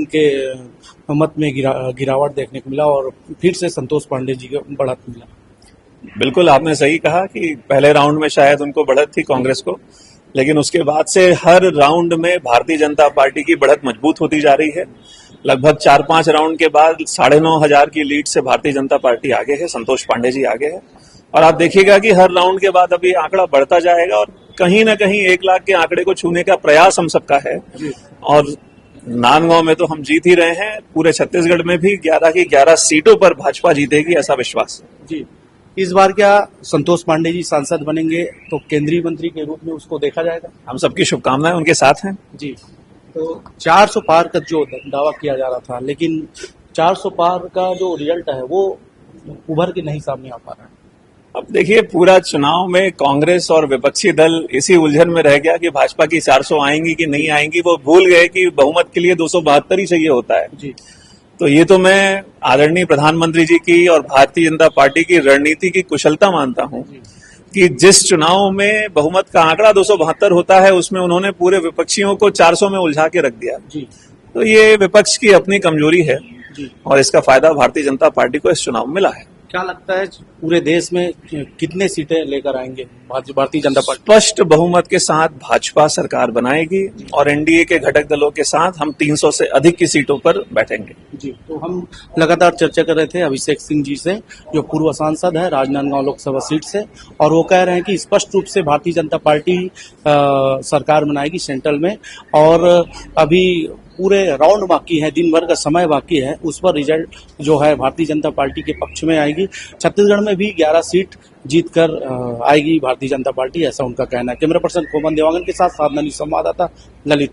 उनके मत में गिरावट देखने को मिला और फिर से संतोष पांडे जी को बढ़त मिला। बिल्कुल आपने सही कहा कि पहले राउंड में शायद उनको बढ़त थी कांग्रेस को, लेकिन उसके बाद से हर राउंड में भारतीय जनता पार्टी की बढ़त मजबूत होती जा रही है। लगभग 4-5 राउंड के बाद 9,500 की लीड से भारतीय जनता पार्टी आगे है, संतोष पांडे जी आगे है। और आप देखिएगा कि हर राउंड के बाद अभी आंकड़ा बढ़ता जाएगा और कहीं ना कहीं 1 लाख के आंकड़े को छूने का प्रयास हम सबका है। और नांदगांव में तो हम जीत ही रहे हैं, पूरे छत्तीसगढ़ में भी 11 की 11 सीटों पर भाजपा जीतेगी, ऐसा विश्वास है जी। इस बार क्या संतोष पांडे जी सांसद बनेंगे तो केंद्रीय मंत्री के रूप में उसको देखा जाएगा? हम सबकी शुभकामनाएं उनके साथ हैं जी। तो 400 पार का जो दावा किया जा रहा था, लेकिन 400 पार का जो रिजल्ट है वो उभर के नहीं सामने आ पा रहा है। अब देखिए, पूरा चुनाव में कांग्रेस और विपक्षी दल इसी उलझन में रह गया कि भाजपा की 400 आएंगी कि नहीं आएंगी। वो भूल गए कि बहुमत के लिए 272 ही चाहिए होता है जी। तो ये तो मैं आदरणीय प्रधानमंत्री जी की और भारतीय जनता पार्टी की रणनीति की कुशलता मानता हूं कि जिस चुनाव में बहुमत का आंकड़ा 272 होता है, उसमें उन्होंने पूरे विपक्षियों को 400 में उलझा के रख दिया जी। तो ये विपक्ष की अपनी कमजोरी है जी। और इसका फायदा भारतीय जनता पार्टी को इस चुनाव में मिला है। क्या लगता है पूरे देश में कितने सीटें लेकर आएंगे भारतीय जनता पार्टी? स्पष्ट बहुमत के साथ भाजपा सरकार बनाएगी और एनडीए के घटक दलों के साथ हम 300 से अधिक की सीटों पर बैठेंगे। जी। तो हम लगातार चर्चा कर रहे थे अभिषेक सिंह जी से, जो पूर्व सांसद है राजनांदगांव लोकसभा सीट से, और वो कह रहे हैं कि स्पष्ट रूप से भारतीय जनता पार्टी सरकार बनाएगी सेंट्रल में। और अभी पूरे राउंड बाकी है, दिन भर का समय बाकी है, उस पर रिजल्ट जो है भारतीय जनता पार्टी के पक्ष में आएगी। छत्तीसगढ़ में भी 11 सीट जीतकर आएगी भारतीय जनता पार्टी, ऐसा उनका कहना है। कैमरा पर्सन कोमन देवांगन के साथ साधना संवाददाता ललित।